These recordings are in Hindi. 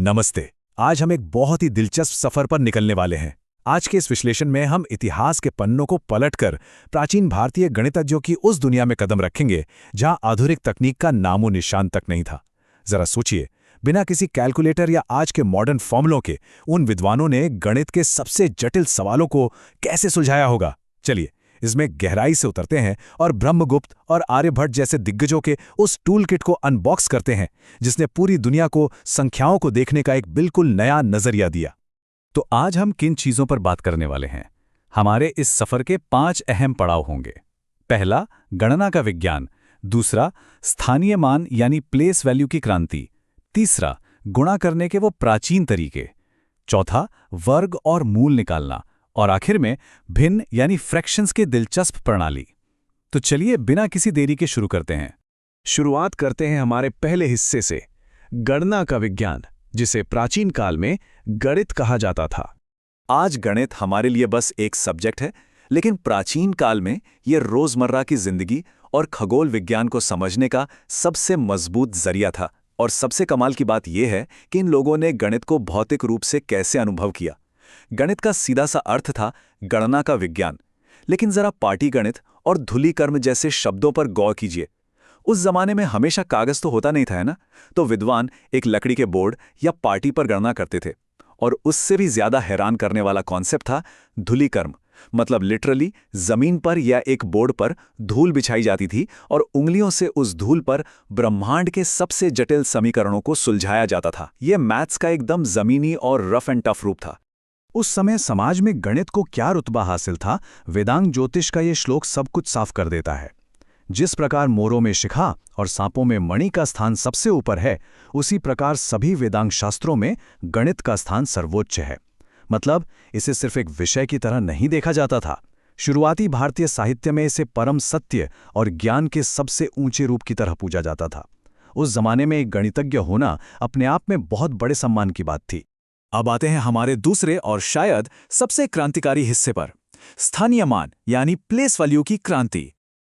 नमस्ते। आज हम एक बहुत ही दिलचस्प सफर पर निकलने वाले हैं। आज के इस विश्लेषण में हम इतिहास के पन्नों को पलटकर प्राचीन भारतीय गणितज्ञों की उस दुनिया में कदम रखेंगे जहां आधुनिक तकनीक का नामो निशान तक नहीं था। जरा सोचिए, बिना किसी कैलकुलेटर या आज के मॉडर्न फॉर्मूलों के उन विद्वानों ने गणित के सबसे जटिल सवालों को कैसे सुलझाया होगा। चलिए इसमें गहराई से उतरते हैं और ब्रह्मगुप्त और आर्यभट्ट जैसे दिग्गजों के उस टूल किट को अनबॉक्स करते हैं जिसने पूरी दुनिया को संख्याओं को देखने का एक बिल्कुल नया नजरिया दिया। तो आज हम किन चीजों पर बात करने वाले हैं? हमारे इस सफर के 5 अहम पड़ाव होंगे। पहला, गणना का विज्ञान। दूसरा, स्थानीय मान यानी प्लेस वैल्यू की क्रांति। तीसरा, गुणा करने के वो प्राचीन तरीके। चौथा, वर्ग और मूल निकालना। और आखिर में भिन्न यानी फ्रैक्शंस के दिलचस्प प्रणाली। तो चलिए बिना किसी देरी के शुरू करते हैं। शुरुआत करते हैं हमारे पहले हिस्से से, गणना का विज्ञान, जिसे प्राचीन काल में गणित कहा जाता था। आज गणित हमारे लिए बस एक सब्जेक्ट है, लेकिन प्राचीन काल में यह रोजमर्रा की जिंदगी और खगोल विज्ञान को समझने का सबसे मजबूत जरिया था। और सबसे कमाल की बात यह है कि इन लोगों ने गणित को भौतिक रूप से कैसे अनुभव किया। गणित का सीधा सा अर्थ था गणना का विज्ञान, लेकिन जरा पाटीगणित और धूलिकर्म जैसे शब्दों पर गौर कीजिए। उस जमाने में हमेशा कागज तो होता नहीं था, है ना? तो विद्वान एक लकड़ी के बोर्ड या पाटी पर गणना करते थे। और उससे भी ज्यादा हैरान करने वाला कॉन्सेप्ट था धूलिकर्म। मतलब लिटरली जमीन पर या एक बोर्ड पर धूल बिछाई जाती थी और उंगलियों से उस धूल पर ब्रह्मांड के सबसे जटिल समीकरणों को सुलझाया जाता था। यह मैथ्स का एकदम जमीनी और रफ एंड टफ रूप था। उस समय समाज में गणित को क्या रुतबा हासिल था, वेदांग ज्योतिष का ये श्लोक सब कुछ साफ कर देता है। जिस प्रकार मोरों में शिखा और सांपों में मणि का स्थान सबसे ऊपर है, उसी प्रकार सभी वेदांग शास्त्रों में गणित का स्थान सर्वोच्च है। मतलब इसे सिर्फ एक विषय की तरह नहीं देखा जाता था। शुरुआती भारतीय साहित्य में इसे परम सत्य और ज्ञान के सबसे ऊंचे रूप की तरह पूजा जाता था। उस जमाने में एक गणितज्ञ होना अपने आप में बहुत बड़े सम्मान की बात थी। अब आते हैं हमारे दूसरे और शायद सबसे क्रांतिकारी हिस्से पर, स्थानीय मान यानी प्लेस वैल्यू की क्रांति।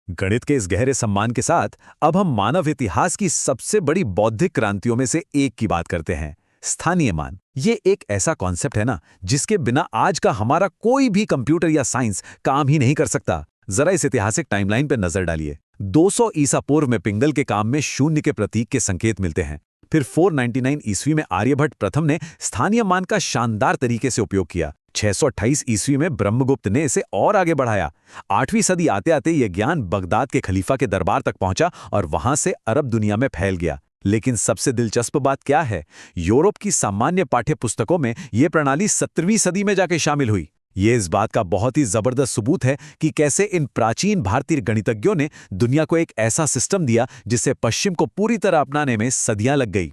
गणित के इस गहरे सम्मान के साथ अब हम मानव इतिहास की सबसे बड़ी बौद्धिक क्रांतियों में से एक की बात करते हैं, स्थानीय मान। ये एक ऐसा कॉन्सेप्ट है ना, जिसके बिना आज का हमारा कोई भी कंप्यूटर या साइंस काम ही नहीं कर सकता। जरा इस ऐतिहासिक टाइमलाइन पर नजर डालिए। 200 ईसा पूर्व में पिंगल के काम में शून्य के प्रतीक के संकेत मिलते हैं। फिर 499 ईस्वी में आर्यभट्ट प्रथम ने स्थानीय मान का शानदार तरीके से उपयोग किया। 628 ईस्वी में ब्रह्मगुप्त ने इसे और आगे बढ़ाया। 8वीं सदी आते आते यह ज्ञान बगदाद के खलीफा के दरबार तक पहुंचा और वहां से अरब दुनिया में फैल गया। लेकिन सबसे दिलचस्प बात क्या है? यूरोप की सामान्य पाठ्य पुस्तकों में यह प्रणाली 17वीं सदी में जाके शामिल हुई। ये इस बात का बहुत ही जबरदस्त सबूत है कि कैसे इन प्राचीन भारतीय गणितज्ञों ने दुनिया को एक ऐसा सिस्टम दिया जिसे पश्चिम को पूरी तरह अपनाने में सदियां लग गई।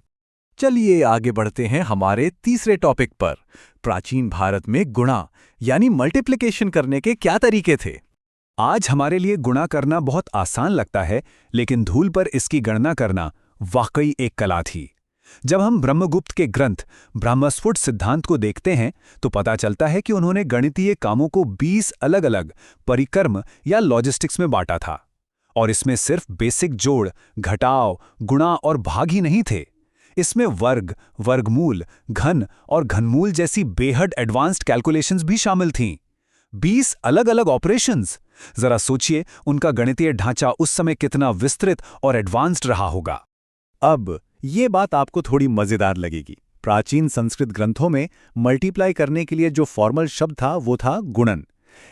चलिए आगे बढ़ते हैं हमारे तीसरे टॉपिक पर, प्राचीन भारत में गुणा यानी मल्टीप्लिकेशन करने के क्या तरीके थे। आज हमारे लिए गुणा करना बहुत आसान लगता है, लेकिन धूल पर इसकी गणना करना वाकई एक कला थी। जब हम ब्रह्मगुप्त के ग्रंथ ब्रह्मस्फुट सिद्धांत को देखते हैं तो पता चलता है कि उन्होंने गणितीय कामों को 20 अलग अलग परिक्रम या लॉजिस्टिक्स में बांटा था। और इसमें सिर्फ बेसिक जोड़, घटाव, गुणा और भाग ही नहीं थे। इसमें वर्ग, वर्गमूल, घन और घनमूल जैसी बेहद एडवांस्ड कैलकुलेशंस भी शामिल थीं। 20 अलग अलग ऑपरेशंस। जरा सोचिए उनका गणितीय ढांचा उस समय कितना विस्तृत और एडवांस्ड रहा होगा। अब ये बात आपको थोड़ी मजेदार लगेगी। प्राचीन संस्कृत ग्रंथों में मल्टीप्लाई करने के लिए जो फॉर्मल शब्द था वो था गुणन,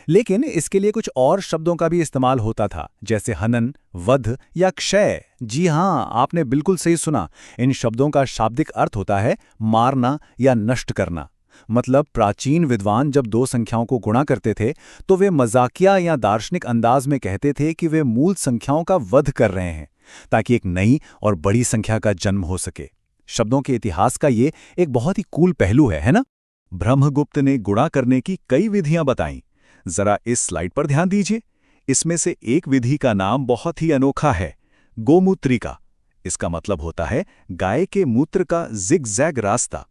लेकिन इसके लिए कुछ और शब्दों का भी इस्तेमाल होता था, जैसे हनन, वध या क्षय। जी हां, आपने बिल्कुल सही सुना। इन शब्दों का शाब्दिक अर्थ होता है मारना या नष्ट करना। मतलब प्राचीन विद्वान जब दो संख्याओं को गुणा करते थे तो वे मजाकिया या दार्शनिक अंदाज में कहते थे कि वे मूल संख्याओं का वध कर रहे हैं, ताकि एक नई और बड़ी संख्या का जन्म हो सके। शब्दों के इतिहास का ये एक बहुत ही कूल पहलू है ना? ब्रह्मगुप्त ने गुणा करने की कई विधियां बताईं। जरा इस स्लाइड पर ध्यान दीजिए। इसमें से एक विधि का नाम बहुत ही अनोखा है, गोमूत्रिका। इसका मतलब होता है गाय के मूत्र का जिगजैग रास्ता।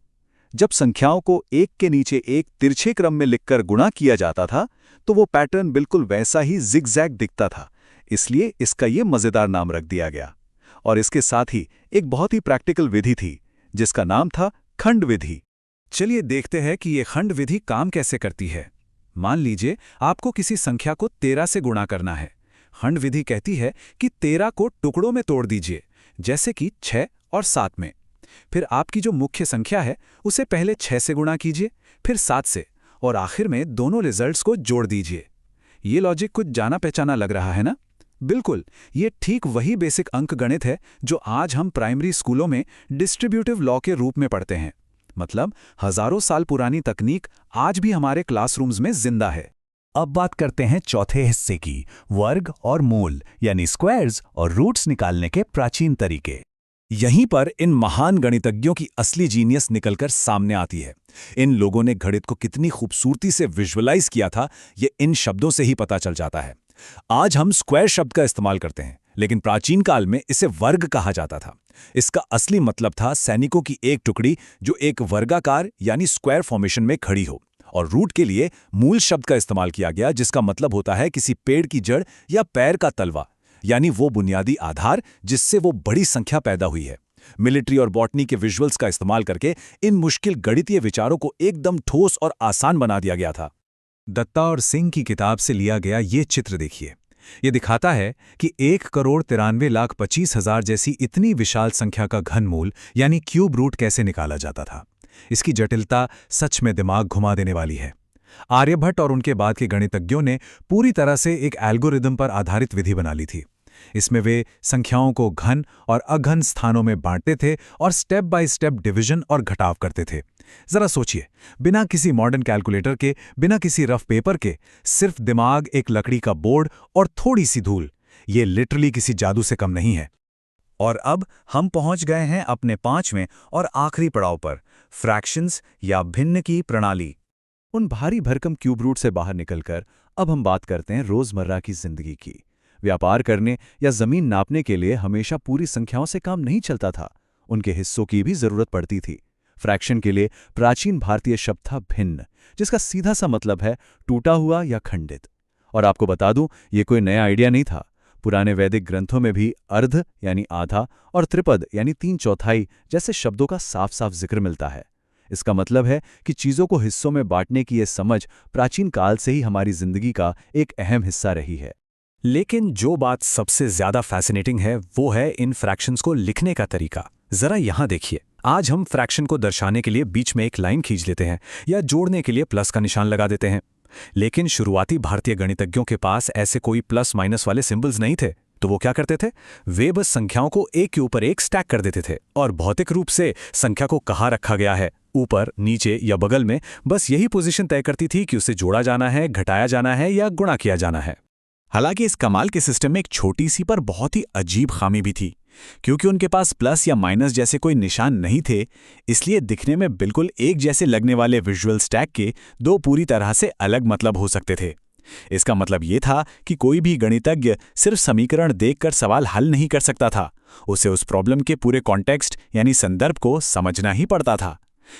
जब संख्याओं को एक के नीचे एक तिरछे क्रम में लिखकर गुणा किया जाता था तो वो पैटर्न बिल्कुल वैसा ही जिगजैग दिखता था, इसलिए इसका ये मजेदार नाम रख दिया गया। और इसके साथ ही एक बहुत ही प्रैक्टिकल विधि थी जिसका नाम था खंड विधि। चलिए देखते हैं कि ये खंड विधि काम कैसे करती है। मान लीजिए आपको किसी संख्या को 13 से गुणा करना है। खंड विधि कहती है कि 13 को टुकड़ों में तोड़ दीजिए, जैसे कि 6 और 7 में। फिर आपकी जो मुख्य संख्या है उसे पहले 6 से गुणा कीजिए, फिर 7 से, और आखिर में दोनों रिजल्ट्स को जोड़ दीजिए। ये लॉजिक कुछ जाना पहचाना लग रहा है ना? बिल्कुल, ये ठीक वही बेसिक अंक गणित है जो आज हम प्राइमरी स्कूलों में डिस्ट्रीब्यूटिव लॉ के रूप में पढ़ते हैं। मतलब हजारों साल पुरानी तकनीक आज भी हमारे क्लासरूम्स में जिंदा है। अब बात करते हैं चौथे हिस्से की, वर्ग और मूल यानी स्क्वायर्स और रूट्स निकालने के प्राचीन तरीके। यहीं पर इन महान गणितज्ञों की असली जीनियस निकलकर सामने आती है। इन लोगों ने गणित को कितनी खूबसूरती से विजुअलाइज किया था, ये इन शब्दों से ही पता चल जाता है। आज हम स्क्वायर शब्द का इस्तेमाल करते हैं, लेकिन प्राचीन काल में इसे वर्ग कहा जाता था। इसका असली मतलब था सैनिकों की एक टुकड़ी जो एक वर्गाकार यानी स्क्वायर फॉर्मेशन में खड़ी हो। और रूट के लिए मूल शब्द का इस्तेमाल किया गया, जिसका मतलब होता है किसी पेड़ की जड़ या पैर का तलवा, यानी वो बुनियादी आधार जिससे वो बड़ी संख्या पैदा हुई है। मिलिट्री और बॉटनी के विजुअल्स का इस्तेमाल करके इन मुश्किल गणितीय विचारों को एकदम ठोस और आसान बना दिया गया था। दत्ता और सिंह की किताब से लिया गया ये चित्र देखिए। ये दिखाता है कि 1,93,25,000 जैसी इतनी विशाल संख्या का घनमूल यानी क्यूब रूट कैसे निकाला जाता था। इसकी जटिलता सच में दिमाग घुमा देने वाली है। आर्यभट्ट और उनके बाद के गणितज्ञों ने पूरी तरह से एक एल्गोरिदम पर आधारित विधि बना ली थी। इसमें वे संख्याओं को घन और अघन स्थानों में बांटते थे और स्टेप बाय स्टेप डिवीजन और घटाव करते थे। जरा सोचिए, बिना किसी मॉडर्न कैलकुलेटर के, बिना किसी रफ पेपर के, सिर्फ दिमाग, एक लकड़ी का बोर्ड और थोड़ी सी धूल, ये लिटरली किसी जादू से कम नहीं है। और अब हम पहुंच गए हैं अपने 5वें और आखिरी पड़ाव पर, फ्रैक्शंस या भिन्न की प्रणाली। उन भारी भरकम क्यूब रूट से बाहर निकलकर अब हम बात करते हैं रोजमर्रा की जिंदगी की। व्यापार करने या जमीन नापने के लिए हमेशा पूरी संख्याओं से काम नहीं चलता था, उनके हिस्सों की भी जरूरत पड़ती थी। फ्रैक्शन के लिए प्राचीन भारतीय शब्द था भिन्न, जिसका सीधा सा मतलब है टूटा हुआ या खंडित। और आपको बता दूं, ये कोई नया आइडिया नहीं था। पुराने वैदिक ग्रंथों में भी अर्ध यानी आधा और त्रिपद यानी 3/4 जैसे शब्दों का साफ साफ जिक्र मिलता है। इसका मतलब है कि चीजों को हिस्सों में बांटने की यह समझ प्राचीन काल से ही हमारी जिंदगी का एक अहम हिस्सा रही है। लेकिन जो बात सबसे ज्यादा फैसिनेटिंग है वो है इन फ्रैक्शंस को लिखने का तरीका। जरा यहां देखिए, आज हम फ्रैक्शन को दर्शाने के लिए बीच में एक लाइन खींच लेते हैं या जोड़ने के लिए प्लस का निशान लगा देते हैं। लेकिन शुरुआती भारतीय गणितज्ञों के पास ऐसे कोई प्लस माइनस वाले सिंबल्स नहीं थे। तो वो क्या करते थे? वे बस संख्याओं को एक के ऊपर एक स्टैक कर देते थे और भौतिक रूप से संख्या को कहाँ रखा गया है, ऊपर, नीचे या बगल में, बस यही पोजीशन तय करती थी कि उसे जोड़ा जाना है, घटाया जाना है या गुणा किया जाना है। हालांकि इस कमाल के सिस्टम में एक छोटी सी पर बहुत ही अजीब खामी भी थी। क्योंकि उनके पास प्लस या माइनस जैसे कोई निशान नहीं थे, इसलिए दिखने में बिल्कुल एक जैसे लगने वाले विजुअल स्टैक के दो पूरी तरह से अलग मतलब हो सकते थे। इसका मतलब ये था कि कोई भी गणितज्ञ सिर्फ समीकरण देखकर सवाल हल नहीं कर सकता था, उसे उस प्रॉब्लम के पूरे कॉन्टेक्स्ट यानी संदर्भ को समझना ही पड़ता था।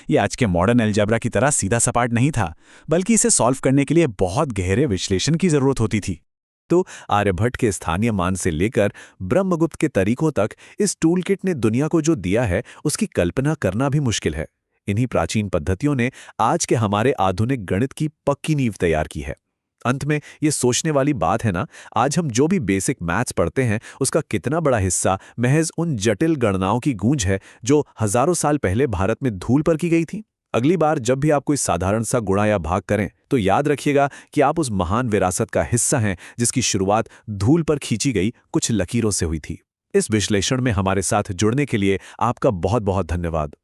ये आज के मॉडर्न अलजेब्रा की तरह सीधा सपाट नहीं था, बल्कि इसे सॉल्व करने के लिए बहुत गहरे विश्लेषण की जरूरत होती थी। तो आर्यभट्ट के स्थानीय मान से लेकर ब्रह्मगुप्त के तरीकों तक इस टूलकिट ने दुनिया को जो दिया है उसकी कल्पना करना भी मुश्किल है। इन्हीं प्राचीन पद्धतियों ने आज के हमारे आधुनिक गणित की पक्की नींव तैयार की है। अंत में ये सोचने वाली बात है ना, आज हम जो भी बेसिक मैथ्स पढ़ते हैं उसका कितना बड़ा हिस्सा महज उन जटिल गणनाओं की गूंज है जो हजारों साल पहले भारत में धूल पर की गई थी। अगली बार जब भी आप कोई साधारण सा गुणा या भाग करें तो याद रखिएगा कि आप उस महान विरासत का हिस्सा हैं जिसकी शुरुआत धूल पर खींची गई कुछ लकीरों से हुई थी। इस विश्लेषण में हमारे साथ जुड़ने के लिए आपका बहुत बहुत धन्यवाद।